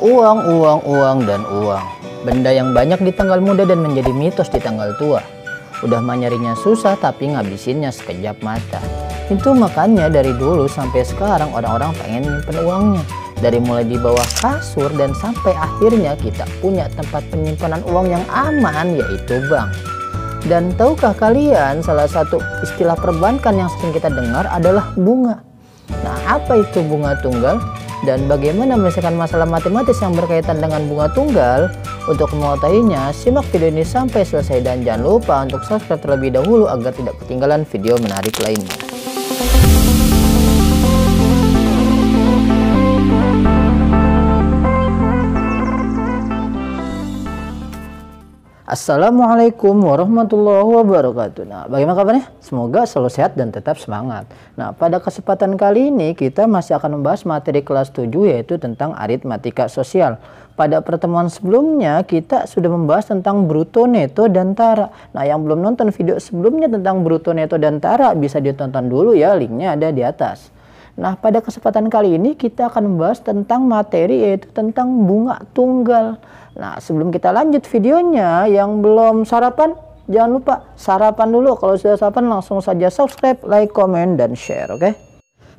uang, uang, uang, dan uang. Benda yang banyak di tanggal muda dan menjadi mitos di tanggal tua. Udah mah nyarinya susah tapi ngabisinnya sekejap mata. Itu makanya dari dulu sampai sekarang orang-orang pengen nyimpen uangnya. Dari mulai di bawah kasur dan sampai akhirnya kita punya tempat penyimpanan uang yang aman, yaitu bank. Dan tahukah kalian salah satu istilah perbankan yang sering kita dengar adalah bunga. Nah, apa itu bunga tunggal? Dan bagaimana menyelesaikan masalah matematis yang berkaitan dengan bunga tunggal? Untuk mengetahuinya, simak video ini sampai selesai dan jangan lupa untuk subscribe terlebih dahulu agar tidak ketinggalan video menarik lainnya. Assalamualaikum warahmatullahi wabarakatuh. Nah, bagaimana kabarnya? Semoga selalu sehat dan tetap semangat. Nah, pada kesempatan kali ini kita masih akan membahas materi kelas 7, yaitu tentang aritmatika sosial. Pada pertemuan sebelumnya kita sudah membahas tentang bruto, neto, dan tara. Nah, yang belum nonton video sebelumnya tentang bruto, neto, dan tara bisa ditonton dulu ya, linknya ada di atas. Nah, pada kesempatan kali ini kita akan membahas tentang materi, yaitu tentang bunga tunggal. Nah, sebelum kita lanjut videonya, yang belum sarapan jangan lupa sarapan dulu. Kalau sudah sarapan langsung saja subscribe, like, komen, dan share, oke?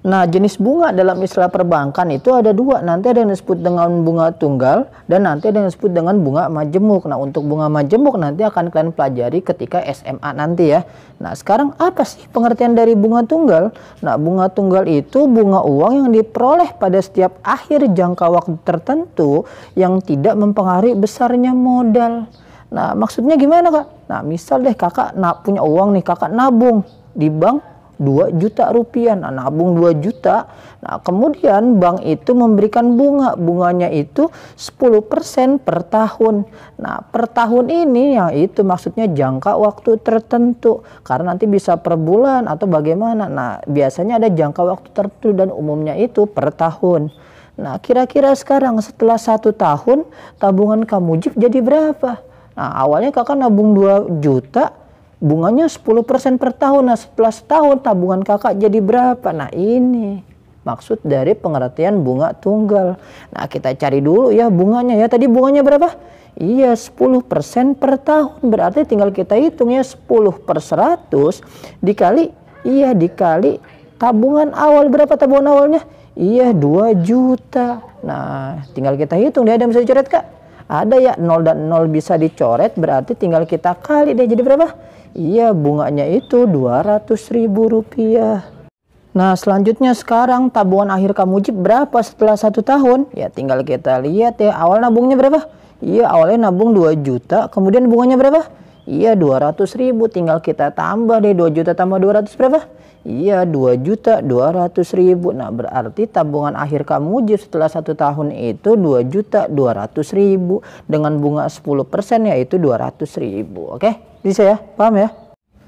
Nah, jenis bunga dalam istilah perbankan itu ada dua. Nanti ada yang disebut dengan bunga tunggal dan nanti ada yang disebut dengan bunga majemuk. Nah, untuk bunga majemuk nanti akan kalian pelajari ketika SMA nanti ya. Nah, sekarang apa sih pengertian dari bunga tunggal? Nah, bunga tunggal itu bunga uang yang diperoleh pada setiap akhir jangka waktu tertentu yang tidak mempengaruhi besarnya modal. Nah, maksudnya gimana, Kak? Nah, misal deh kakak punya uang nih, kakak nabung di bank 2 juta rupiah, nah nabung 2 juta, nah kemudian bank itu memberikan bunganya itu 10% per tahun. Nah, per tahun ini yang itu maksudnya jangka waktu tertentu, karena nanti bisa per bulan atau bagaimana. Nah, biasanya ada jangka waktu tertentu dan umumnya itu per tahun. Nah, kira-kira sekarang setelah 1 tahun tabungan Kamujib jadi berapa? Nah, awalnya kakak nabung 2 juta, bunganya 10% per tahun. Nah, setelah setahun tabungan kakak jadi berapa? Nah, ini maksud dari pengertian bunga tunggal. Nah, kita cari dulu ya bunganya ya. Tadi bunganya berapa? Iya, 10% per tahun. Berarti tinggal kita hitung ya, 10 per 100 dikali tabungan awal. Berapa tabungan awalnya? Iya, 2 juta. Nah, tinggal kita hitung deh. Ada yang bisa dicoret, Kak? Ada ya, 0 dan 0 bisa dicoret, berarti tinggal kita kali deh. Jadi berapa? Iya, bunganya itu 200.000 rupiah. Nah, selanjutnya sekarang tabungan akhir Kamujib berapa setelah 1 tahun? Ya, tinggal kita lihat ya. Awal nabungnya berapa? Iya, awalnya nabung 2 juta. Kemudian bunganya berapa? Iya, 200.000. Tinggal kita tambah deh. 2 juta tambah 200 berapa? Iya, 2.200.000. Nah, berarti tabungan akhir Kamujib setelah 1 tahun itu 2.200.000 dengan bunga 10%, yaitu 200.000. Oke, bisa ya? Paham ya?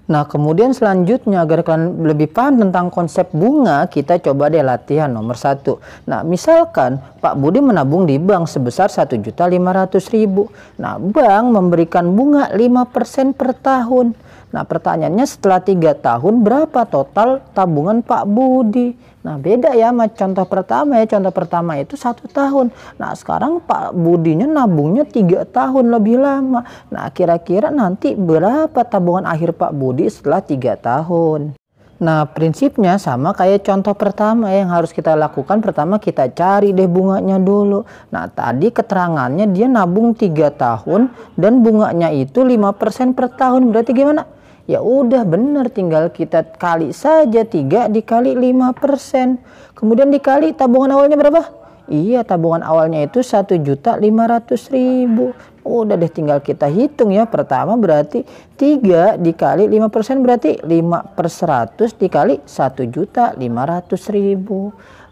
Nah, kemudian selanjutnya agar kalian lebih paham tentang konsep bunga, kita coba deh latihan nomor 1. Nah, misalkan Pak Budi menabung di bank sebesar 1.500.000. Nah, bank memberikan bunga 5% per tahun. Nah, pertanyaannya setelah 3 tahun berapa total tabungan Pak Budi? Nah, beda ya sama contoh pertama ya. Contoh pertama itu 1 tahun. Nah, sekarang Pak Budinya nabungnya 3 tahun lebih lama. Nah, kira-kira nanti berapa tabungan akhir Pak Budi setelah 3 tahun? Nah, prinsipnya sama kayak contoh pertama yang harus kita lakukan. Pertama kita cari deh bunganya dulu. Nah, tadi keterangannya dia nabung 3 tahun dan bunganya itu 5% per tahun. Berarti gimana? Ya udah bener, tinggal kita kali saja 3 dikali 5%. Kemudian dikali tabungan awalnya berapa? Iya, tabungan awalnya itu 1.500.000. Udah deh tinggal kita hitung ya. Pertama berarti 3 dikali 5% berarti 5 per 100 dikali 1.500.000.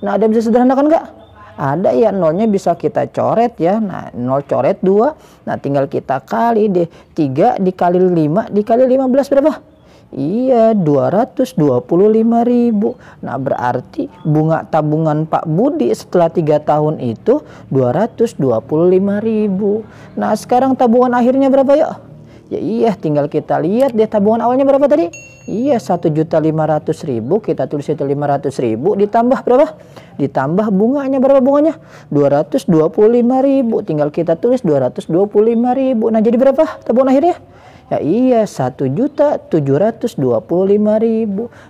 Nah, ada yang bisa sederhanakan nggak? Ada ya, nolnya bisa kita coret ya. Nah, 0 coret 2. Nah, tinggal kita kali deh. 3 dikali 5 dikali 15 berapa? Iya, 225.000. Nah, berarti bunga tabungan Pak Budi setelah 3 tahun itu 225.000. Nah, sekarang tabungan akhirnya berapa yuk? Ya iya, tinggal kita lihat deh tabungan awalnya berapa tadi? Iya, 1.500.000, kita tulis itu 500.000 ditambah berapa? Ditambah bunganya, berapa bunganya? 225.000. Tinggal kita tulis 225.000. Nah, jadi berapa tabungan akhirnya? Ya iya, 1.725.000.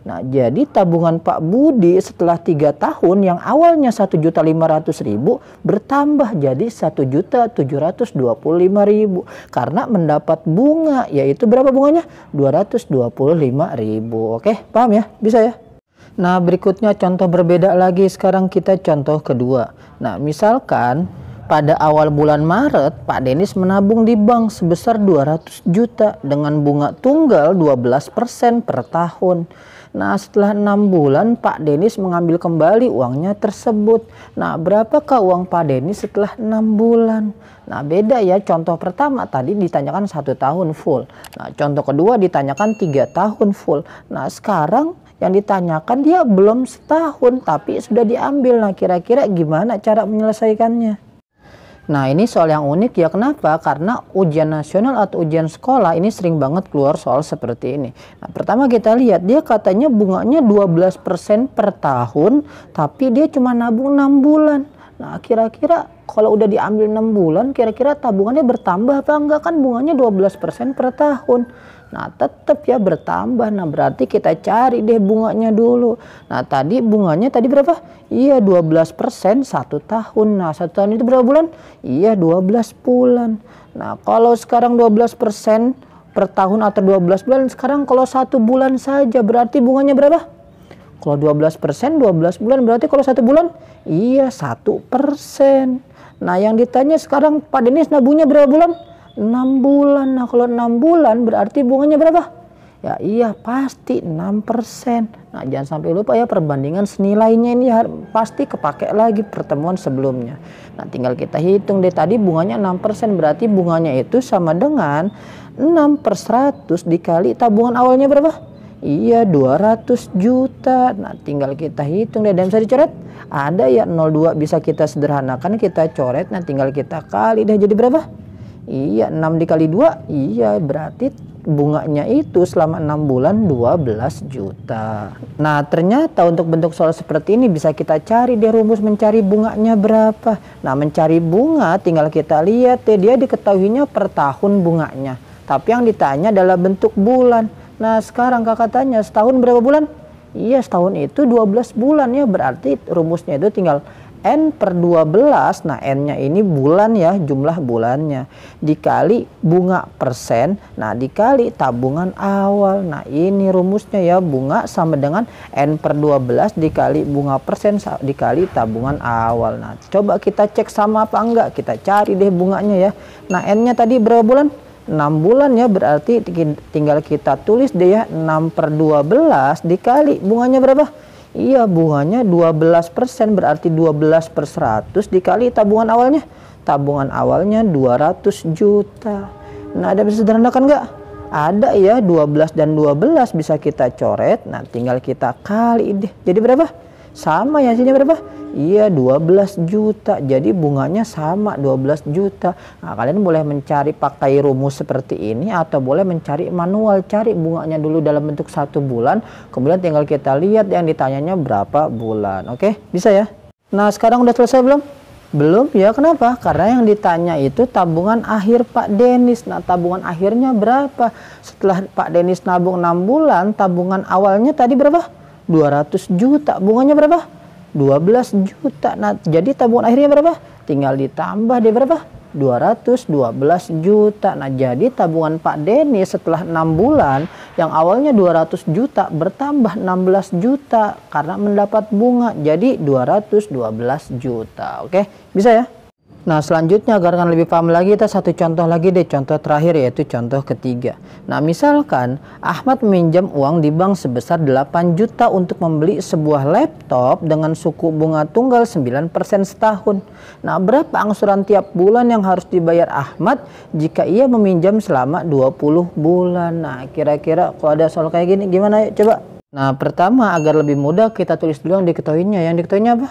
Nah, jadi tabungan Pak Budi setelah 3 tahun yang awalnya 1.500.000 bertambah jadi 1.725.000 karena mendapat bunga, yaitu berapa bunganya? 225.000. Oke, paham ya? Bisa ya? Nah, berikutnya contoh berbeda lagi. Sekarang kita contoh kedua. Nah, misalkan pada awal bulan Maret, Pak Denis menabung di bank sebesar 200 juta dengan bunga tunggal 12% per tahun. Nah, setelah 6 bulan, Pak Denis mengambil kembali uangnya tersebut. Nah, berapakah uang Pak Denis setelah 6 bulan? Nah, beda ya. Contoh pertama tadi ditanyakan 1 tahun full. Nah, contoh kedua ditanyakan 3 tahun full. Nah, sekarang yang ditanyakan dia belum setahun, tapi sudah diambil. Nah, kira-kira gimana cara menyelesaikannya? Nah, ini soal yang unik ya. Kenapa? Karena ujian nasional atau ujian sekolah ini sering banget keluar soal seperti ini. Nah, pertama kita lihat, dia katanya bunganya 12% per tahun, tapi dia cuma nabung 6 bulan. Nah, kira-kira kalau udah diambil 6 bulan, kira-kira tabungannya bertambah apa enggak? Kan bunganya 12% per tahun. Nah, tetap ya bertambah. Nah, berarti kita cari deh bunganya dulu. Nah, tadi bunganya tadi berapa? Iya, 12% 1 tahun. Nah, 1 tahun itu berapa bulan? Iya, 12 bulan. Nah, kalau sekarang 12% per tahun atau 12 bulan, sekarang kalau 1 bulan saja berarti bunganya berapa? Kalau 12%, 12 bulan berarti kalau 1 bulan? Iya, 1%. Nah, yang ditanya sekarang Pak Denis nabungnya berapa bulan? 6 bulan. Nah, kalau 6 bulan berarti bunganya berapa? Ya iya, pasti 6%. Nah, jangan sampai lupa ya, perbandingan senilainya ini pasti kepake lagi pertemuan sebelumnya. Nah, tinggal kita hitung deh, tadi bunganya 6%, berarti bunganya itu sama dengan 6/100 dikali tabungan awalnya berapa? Iya, 200 juta. Nah, tinggal kita hitung deh, dan bisa dicoret? Ada ya, 02 bisa kita sederhanakan, kita coret. Nah, tinggal kita kali deh, jadi berapa? Iya, 6 dikali 2, iya berarti bunganya itu selama 6 bulan 12 juta. Nah, ternyata untuk bentuk soal seperti ini bisa kita cari deh rumus mencari bunganya berapa. Nah, mencari bunga tinggal kita lihat deh, dia diketahuinya per tahun bunganya. Tapi yang ditanya adalah bentuk bulan. Nah, sekarang kakak tanya setahun berapa bulan? Iya, setahun itu 12 bulan ya, berarti rumusnya itu tinggal N/12, nah N-nya ini bulan ya, jumlah bulannya, dikali bunga persen, nah dikali tabungan awal. Nah, ini rumusnya ya, bunga sama dengan N/12 dikali bunga persen dikali tabungan awal. Nah, coba kita cek sama apa enggak, kita cari deh bunganya ya. Nah, N-nya tadi berapa bulan? 6 bulan ya, berarti tinggal kita tulis deh ya, 6/12 dikali bunganya berapa? Iya, bunganya 12%, berarti 12/100 dikali tabungan awalnya. Tabungan awalnya 200 juta. Nah, ada bisa sederhanakan nggak? Ada ya, 12 dan 12 bisa kita coret. Nah, tinggal kita kali deh. Jadi berapa? Sama ya, hasilnya berapa? Iya, 12 juta. Jadi bunganya sama, 12 juta. Nah, kalian boleh mencari pakai rumus seperti ini atau boleh mencari manual. Cari bunganya dulu dalam bentuk 1 bulan. Kemudian tinggal kita lihat yang ditanyanya berapa bulan. Oke, bisa ya? Nah, sekarang udah selesai belum? Belum ya, kenapa? Karena yang ditanya itu tabungan akhir Pak Denis. Nah, tabungan akhirnya berapa? Setelah Pak Denis nabung 6 bulan, tabungan awalnya tadi berapa? 200 juta. Bunganya berapa? 12 juta. Nah, jadi tabungan akhirnya berapa? Tinggal ditambah deh berapa? 212 juta. Nah, jadi tabungan Pak Denis setelah 6 bulan yang awalnya 200 juta bertambah 16 juta karena mendapat bunga. Jadi 212 juta. Oke, bisa ya? Nah, selanjutnya agar kalian lebih paham lagi, kita satu contoh lagi deh, contoh terakhir yaitu contoh ketiga. Nah, misalkan Ahmad meminjam uang di bank sebesar 8 juta untuk membeli sebuah laptop dengan suku bunga tunggal 9% setahun. Nah, berapa angsuran tiap bulan yang harus dibayar Ahmad jika ia meminjam selama 20 bulan? Nah, kira-kira kalau ada soal kayak gini gimana ya? Coba. Nah, pertama agar lebih mudah kita tulis dulu yang diketahuinya. Yang diketahuinya apa?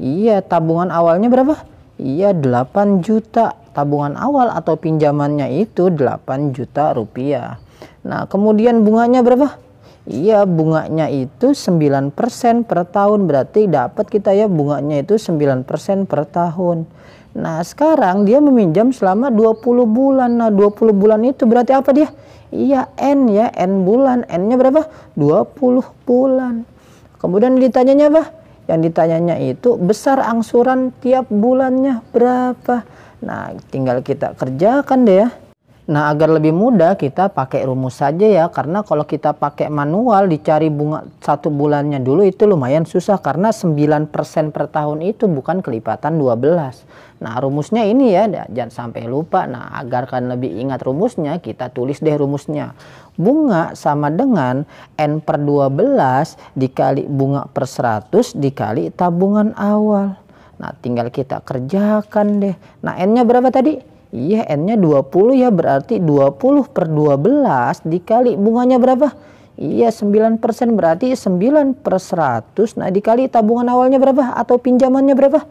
Iya, tabungan awalnya berapa? Iya, 8 juta. Tabungan awal atau pinjamannya itu 8 juta rupiah. Nah, kemudian bunganya berapa? Iya, bunganya itu 9% per tahun. Berarti dapat kita ya bunganya itu 9% per tahun. Nah, sekarang dia meminjam selama 20 bulan. Nah, 20 bulan itu berarti apa dia? Iya, N ya, N bulan. N-nya berapa? 20 bulan. Kemudian ditanyanya apa? Yang ditanyanya itu besar angsuran tiap bulannya berapa. Nah, tinggal kita kerjakan deh ya. Nah, agar lebih mudah kita pakai rumus saja ya, karena kalau kita pakai manual dicari bunga 1 bulannya dulu itu lumayan susah, karena 9% per tahun itu bukan kelipatan 12. Nah, rumusnya ini ya, jangan sampai lupa. Nah, agar kalian lebih ingat rumusnya, kita tulis deh rumusnya. Bunga sama dengan N per 12 dikali bunga per 100 dikali tabungan awal. Nah, tinggal kita kerjakan deh. Nah, N-nya berapa tadi? Iya, N-nya 20 ya, berarti 20 per 12 dikali bunganya berapa? Iya, 9% berarti 9 per 100. Nah, dikali tabungan awalnya berapa? Atau pinjamannya berapa?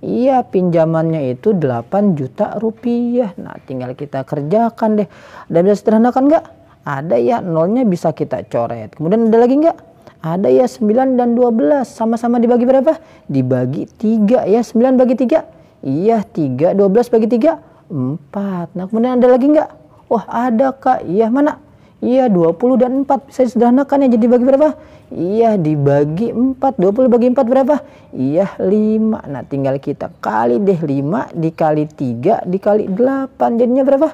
Iya, pinjamannya itu 8 juta rupiah. Nah, tinggal kita kerjakan deh. Ada bisa sederhanakan nggak? Ada ya, nolnya bisa kita coret. Kemudian ada lagi nggak? Ada ya, 9 dan 12. Sama-sama dibagi berapa? Dibagi 3 ya, 9 bagi 3. Iya, 3, 12 bagi 3. 4. Nah, kemudian ada lagi nggak? Wah, ada Kak. Iya, mana? Iya, 20 dan 4. Bisa disederhanakan ya, jadi bagi berapa? Iya, dibagi 4. 20 bagi 4 berapa? Iya, 5. Nah, tinggal kita kali deh. 5 dikali 3 dikali 8. Jadinya berapa?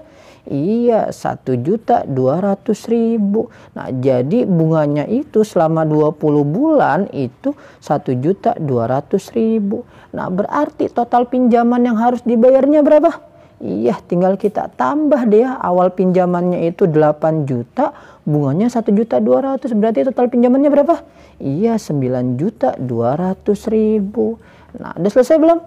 Iya, 1.200.000. Nah, jadi bunganya itu selama 20 bulan itu 1.200.000. Nah, berarti total pinjaman yang harus dibayarnya berapa? Iya, tinggal kita tambah deh ya. Awal pinjamannya itu 8 juta, bunganya 1.200.000. Berarti total pinjamannya berapa? Iya, 9.200.000. Nah, udah selesai belum?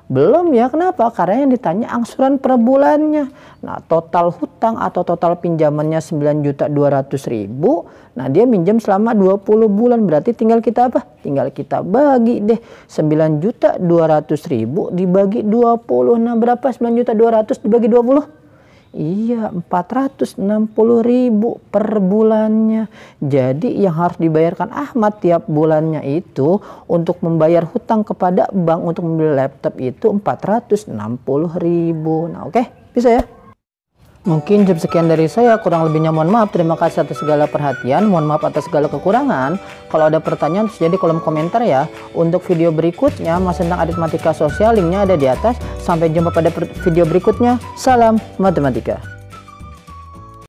Belum ya, kenapa? Karena yang ditanya angsuran per bulannya. Nah, total hutang atau total pinjamannya 9.200.000. Nah, dia minjam selama 20 bulan. Berarti tinggal kita apa? Tinggal kita bagi deh. 9.200.000 dibagi 20. Nah, berapa 9.200.000 dibagi 20? Iya, 460.000 per bulannya. Jadi yang harus dibayarkan Ahmad tiap bulannya itu untuk membayar hutang kepada bank untuk membeli laptop itu 460.000. Nah, oke, bisa ya. Mungkin cukup sekian dari saya, kurang lebihnya mohon maaf. Terima kasih atas segala perhatian, mohon maaf atas segala kekurangan. Kalau ada pertanyaan jadi kolom komentar ya. Untuk video berikutnya masih tentang aritmatika sosial, linknya ada di atas. Sampai jumpa pada video berikutnya. Salam matematika.